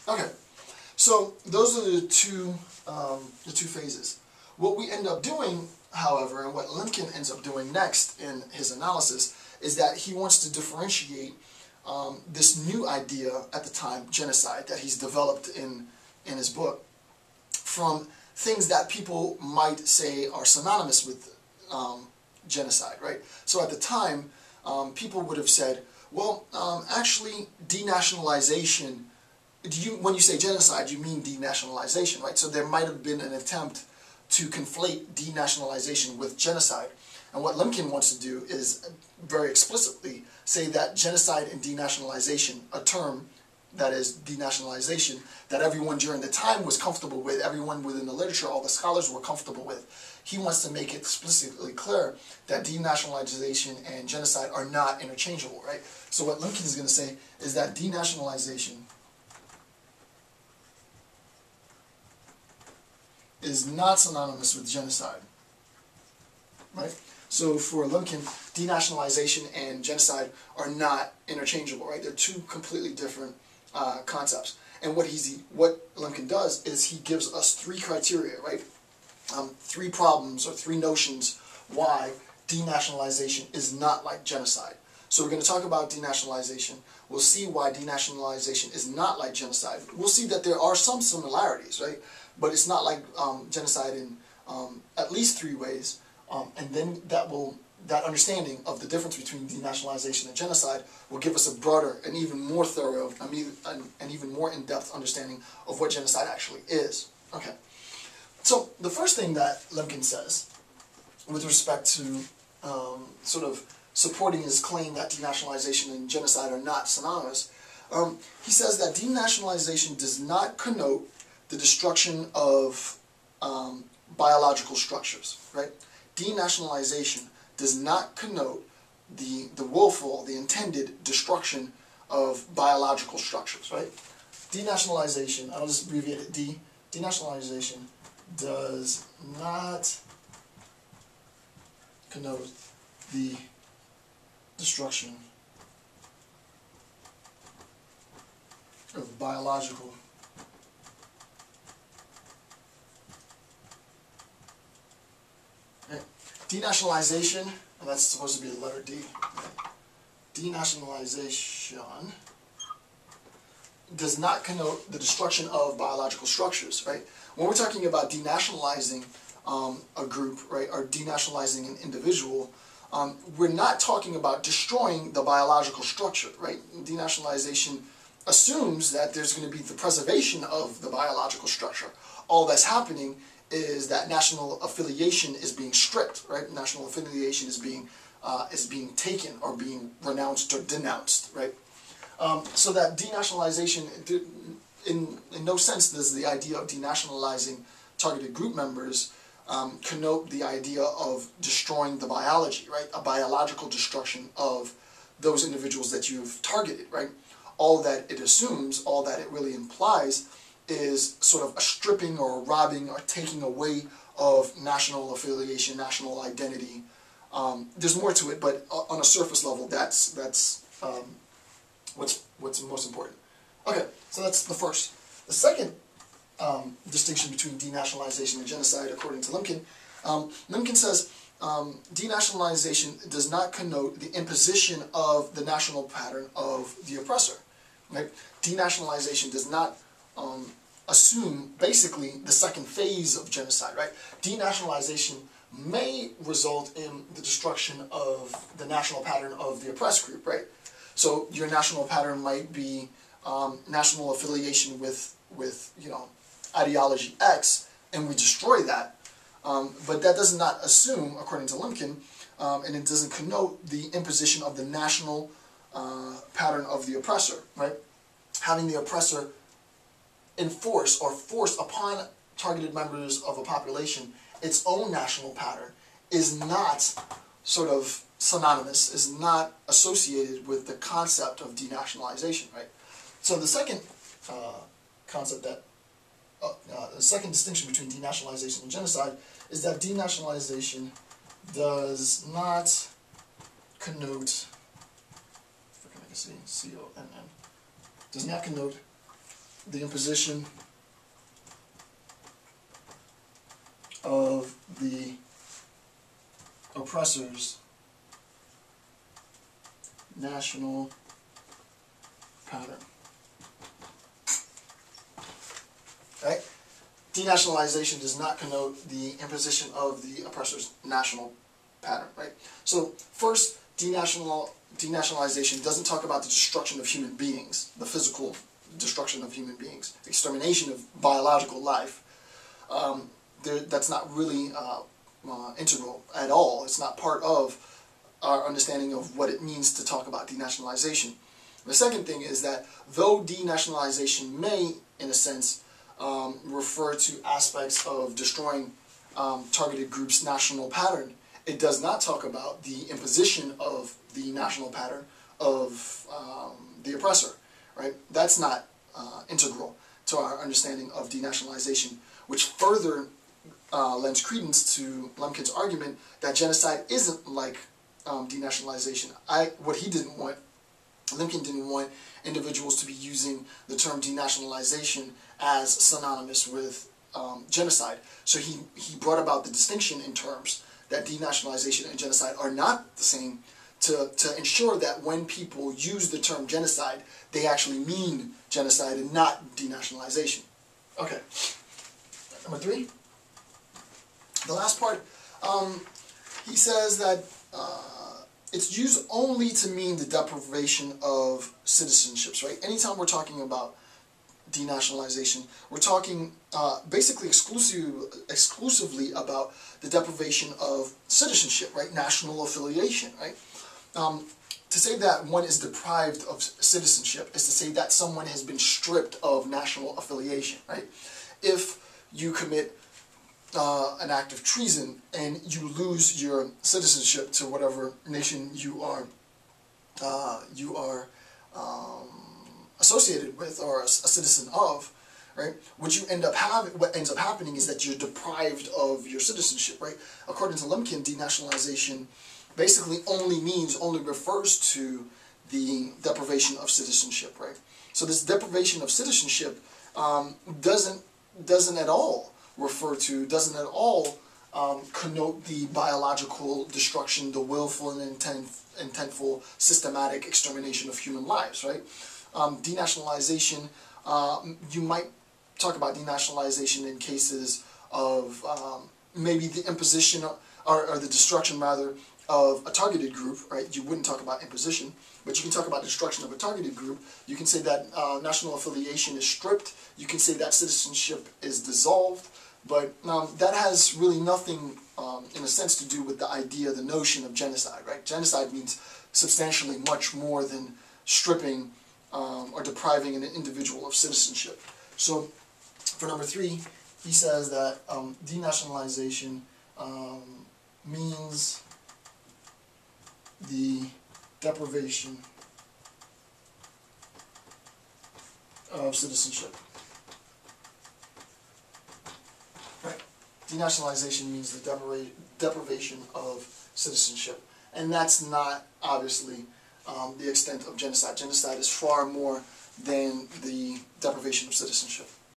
Okay, so those are the two phases. What we end up doing, however, and what Lemkin ends up doing next in his analysis, is that he wants to differentiate this new idea at the time, genocide, that he's developed in his book, from things that people might say are synonymous with genocide, right? So at the time, people would have said, well, actually, denationalization, when you say genocide, you mean denationalization, right? So there might have been an attempt to conflate denationalization with genocide. And what Lemkin wants to do is very explicitly say that genocide and denationalization, a term that is denationalization, that everyone during the time was comfortable with, everyone within the literature, all the scholars were comfortable with. He wants to make it explicitly clear that denationalization and genocide are not interchangeable, right? So what Lemkin is going to say is that denationalization is not synonymous with genocide, right? So for Lemkin, denationalization and genocide are not interchangeable, right? They're two completely different concepts. And what Lemkin does is he gives us three criteria, right? Three problems or three notions why denationalization is not like genocide. So we're going to talk about denationalization. We'll see why denationalization is not like genocide. We'll see that there are some similarities, right? But it's not like genocide in at least three ways. And then that understanding of the difference between denationalization and genocide will give us a broader and even more thorough and even more in-depth understanding of what genocide actually is. Okay. So the first thing that Lemkin says with respect to sort of supporting his claim that denationalization and genocide are not synonymous, he says that denationalization does not connote the destruction of biological structures, right? Denationalization does not connote the willful, the intended destruction of biological structures, right? Denationalization, I'll just abbreviate it D, denationalization does not connote the destruction of biological denationalization, and that's supposed to be the letter D. Denationalization does not connote the destruction of biological structures, right? When we're talking about denationalizing a group, right, or denationalizing an individual, we're not talking about destroying the biological structure, right? Denationalization assumes that there's going to be the preservation of the biological structure. All that's happening is that national affiliation is being stripped, right? National affiliation is being taken or being renounced or denounced, right? So that denationalization, in no sense does the idea of denationalizing targeted group members connote the idea of destroying the biology, right? A biological destruction of those individuals that you've targeted, right? All that it assumes, all that it really implies is sort of a stripping or a robbing or taking away of national affiliation, national identity. There's more to it, but on a surface level, that's what's most important. Okay, so that's the first. The second distinction between denationalization and genocide, according to Lemkin, Lemkin says denationalization does not connote the imposition of the national pattern of the oppressor. Right? Denationalization does not assume basically the second phase of genocide, right? Denationalization may result in the destruction of the national pattern of the oppressed group, right? So your national pattern might be national affiliation with ideology X, and we destroy that. But that does not assume, according to Lemkin, and it doesn't connote the imposition of the national pattern of the oppressor, right? Having the oppressor enforce or force upon targeted members of a population its own national pattern is not sort of synonymous, is not associated with the concept of denationalization, right? So the second concept that, the second distinction between denationalization and genocide is that denationalization does not connote, if I can see, C-O-N-N, does not connote the imposition of the oppressor's national pattern. Right? Denationalization does not connote the imposition of the oppressor's national pattern. Right? So first, denationalization doesn't talk about the destruction of human beings, the physical destruction of human beings, extermination of biological life. That's not really integral at all. It's not part of our understanding of what it means to talk about denationalization. The second thing is that though denationalization may, in a sense, refer to aspects of destroying targeted groups' national pattern, it does not talk about the imposition of the national pattern of the oppressor. Right? That's not integral to our understanding of denationalization, which further lends credence to Lemkin's argument that genocide isn't like denationalization. Lemkin didn't want individuals to be using the term denationalization as synonymous with genocide. So he brought about the distinction in terms that denationalization and genocide are not the same to ensure that when people use the term genocide, they actually mean genocide and not denationalization. Okay. Number 3. The last part, he says that it's used only to mean the deprivation of citizenships, right? Anytime we're talking about denationalization, we're talking basically exclusively about the deprivation of citizenship, right? National affiliation, right? To say that one is deprived of citizenship is to say that someone has been stripped of national affiliation, right? If you commit an act of treason and you lose your citizenship to whatever nation you are associated with or a citizen of, right? What ends up happening is that you're deprived of your citizenship, right? According to Lemkin, denationalization basically only refers to the deprivation of citizenship, right? So this deprivation of citizenship doesn't at all connote the biological destruction, the willful and intentful systematic extermination of human lives, right? Denationalization, you might talk about denationalization in cases of maybe the imposition or the destruction rather of a targeted group, right? You wouldn't talk about imposition, but you can talk about the destruction of a targeted group. You can say that national affiliation is stripped. You can say that citizenship is dissolved, but that has really nothing, in a sense, to do with the idea, the notion of genocide, right? Genocide means substantially much more than stripping or depriving an individual of citizenship. So, for number 3, he says that denationalization means the deprivation of citizenship. Right. Denationalization means the deprivation of citizenship. And that's not, obviously, the extent of genocide. Genocide is far more than the deprivation of citizenship.